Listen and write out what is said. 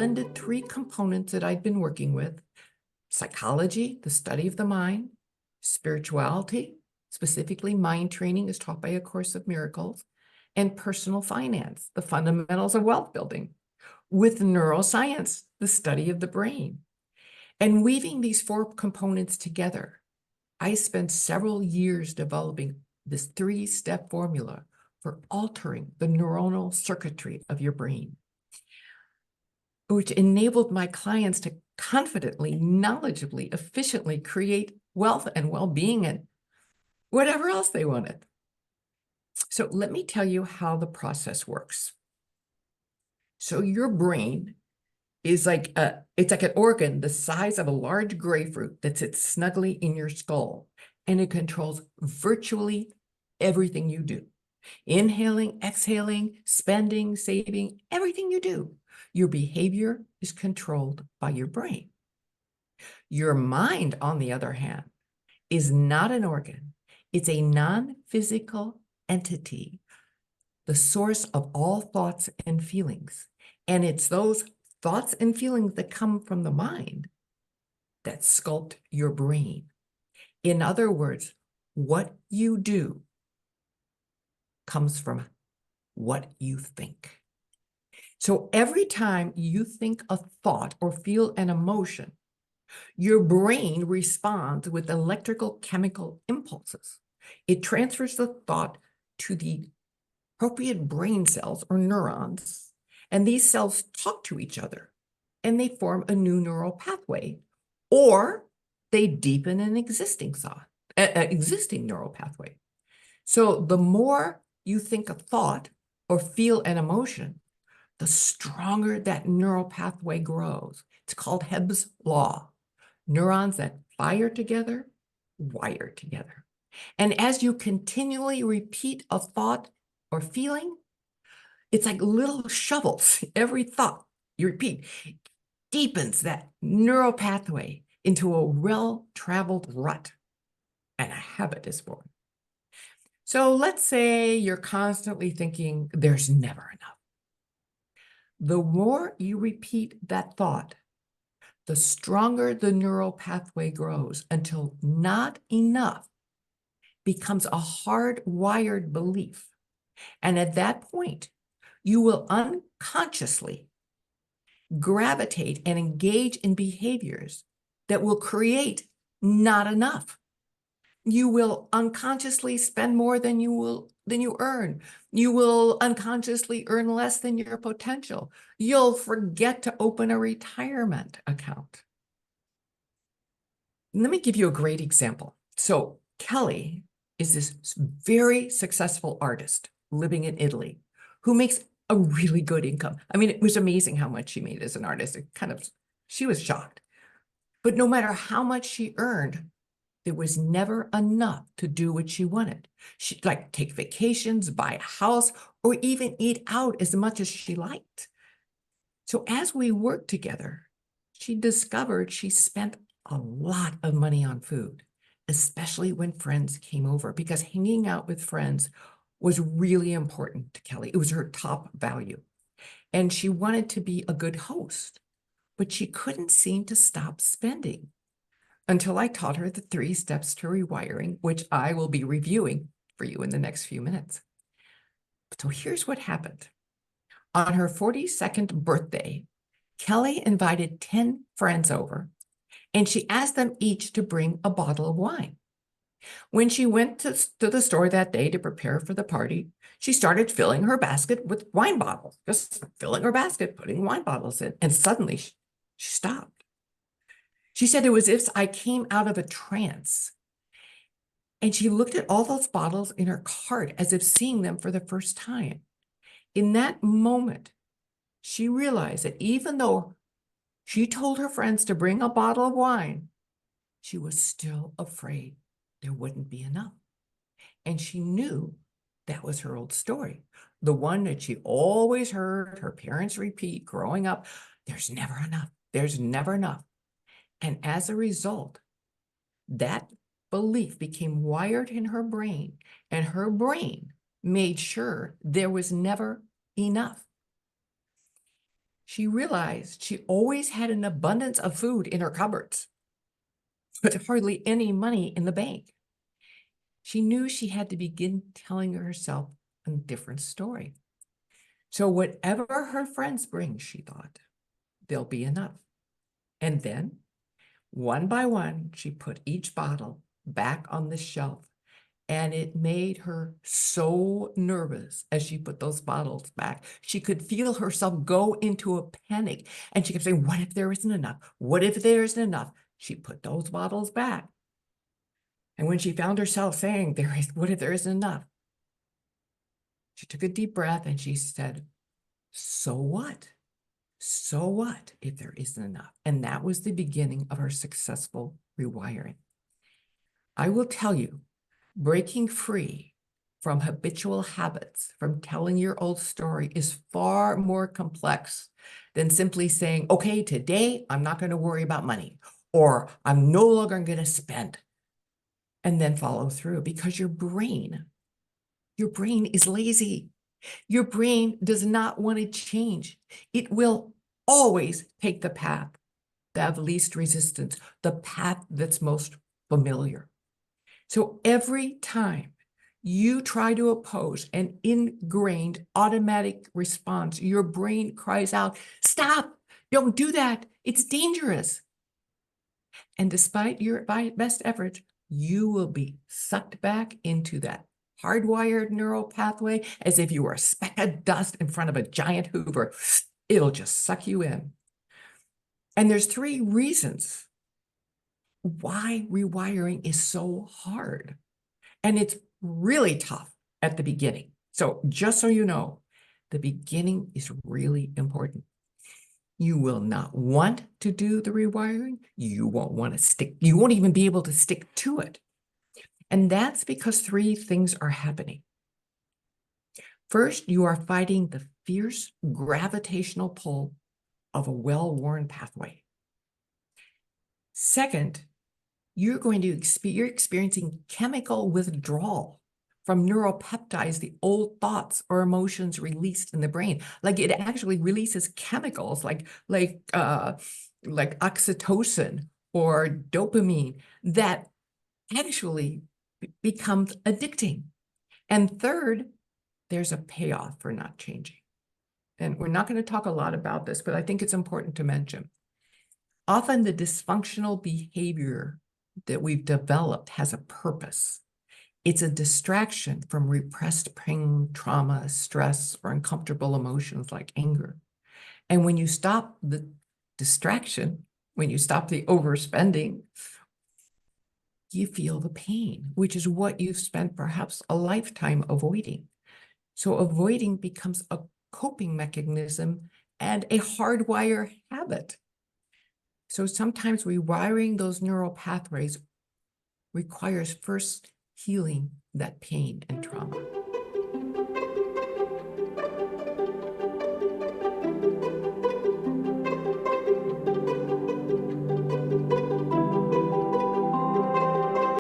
blended three components that I'd been working with: psychology, the study of the mind; spirituality, specifically mind training as taught by A Course of Miracles; and personal finance, the fundamentals of wealth building, with neuroscience, the study of the brain. And weaving these four components together, I spent several years developing this three-step formula for altering the neuronal circuitry of your brain, which enabled my clients to confidently, knowledgeably, efficiently create wealth and well-being and whatever else they wanted. So let me tell you how the process works. So your brain is like it's like an organ the size of a large grapefruit that sits snugly in your skull, and it controls virtually everything you do. Inhaling, exhaling, spending, saving, everything you do. Your behavior is controlled by your brain. Your mind, on the other hand, is not an organ. It's a non-physical entity, the source of all thoughts and feelings. And it's those thoughts and feelings that come from the mind that sculpt your brain. In other words, what you do comes from what you think. So every time you think a thought or feel an emotion, your brain responds with electrical chemical impulses. It transfers the thought to the appropriate brain cells or neurons, and these cells talk to each other, and they form a new neural pathway, or they deepen an existing neural pathway. So the more you think a thought or feel an emotion, the stronger that neural pathway grows. It's called Hebb's law. Neurons that fire together, wire together. And as you continually repeat a thought or feeling, it's like little shovels. Every thought you repeat deepens that neural pathway into a well-traveled rut, and a habit is born. So let's say you're constantly thinking there's never enough. The more you repeat that thought, the stronger the neural pathway grows until not enough becomes a hardwired belief. And at that point, you will unconsciously gravitate and engage in behaviors that will create not enough. You will unconsciously spend more than you earn. You will unconsciously earn less than your potential. You'll forget to open a retirement account. Let me give you a great example. So Kelly is this very successful artist living in Italy who makes a really good income. I mean, it was amazing how much she made as an artist. She was shocked. But no matter how much she earned, there was never enough to do what she wanted. She'd like take vacations, buy a house, or even eat out as much as she liked. So as we worked together, she discovered she spent a lot of money on food, especially when friends came over, because hanging out with friends was really important to Kelly. It was her top value. And she wanted to be a good host, but she couldn't seem to stop spending until I taught her the 3 steps to rewiring, which I will be reviewing for you in the next few minutes. So here's what happened. On her 42nd birthday, Kelly invited 10 friends over, and she asked them each to bring a bottle of wine. When she went to the store that day to prepare for the party, she started filling her basket with wine bottles, just filling her basket, putting wine bottles in, and suddenly she stopped. She said it was as if I came out of a trance. And she looked at all those bottles in her cart as if seeing them for the first time. In that moment, she realized that even though she told her friends to bring a bottle of wine, she was still afraid there wouldn't be enough. And she knew that was her old story, the one that she always heard her parents repeat growing up: there's never enough, there's never enough. And as a result, that belief became wired in her brain, and her brain made sure there was never enough. She realized she always had an abundance of food in her cupboards, but hardly any money in the bank. She knew she had to begin telling herself a different story. So whatever her friends bring, she thought, there'll be enough. And then, one by one, she put each bottle back on the shelf. And it made her so nervous as she put those bottles back. She could feel herself go into a panic. And she kept saying, what if there isn't enough? What if there isn't enough? She put those bottles back. And when she found herself saying, what if there isn't enough? She took a deep breath and she said, so what? So what if there isn't enough? And that was the beginning of her successful rewiring. I will tell you, breaking free from habitual habits, from telling your old story, is far more complex than simply saying, okay, today I'm not going to worry about money, or I'm no longer going to spend, and then follow through, because your brain is lazy. Your brain does not want to change. It will always take the path of least resistance, the path that's most familiar. So every time you try to oppose an ingrained automatic response, your brain cries out, stop, don't do that, it's dangerous. And despite your best efforts, you will be sucked back into that hardwired neural pathway as if you were a speck of dust in front of a giant Hoover. It'll just suck you in. And there's 3 reasons why rewiring is so hard. And it's really tough at the beginning. So just so you know, the beginning is really important. You will not want to do the rewiring. You won't want to stick. You won't even be able to stick to it. And that's because 3 things are happening. First, you are fighting the fierce gravitational pull of a well-worn pathway. Second, you're experiencing chemical withdrawal from neuropeptides, the old thoughts or emotions released in the brain. Like it actually releases chemicals like oxytocin or dopamine that actually becomes addicting. And third, there's a payoff for not changing. And we're not going to talk a lot about this, but I think it's important to mention. Often the dysfunctional behavior that we've developed has a purpose. It's a distraction from repressed pain, trauma, stress, or uncomfortable emotions like anger. And when you stop the distraction, when you stop the overspending, you feel the pain, which is what you've spent perhaps a lifetime avoiding. So avoiding becomes a coping mechanism and a hardwire habit. So sometimes rewiring those neural pathways requires first healing that pain and trauma.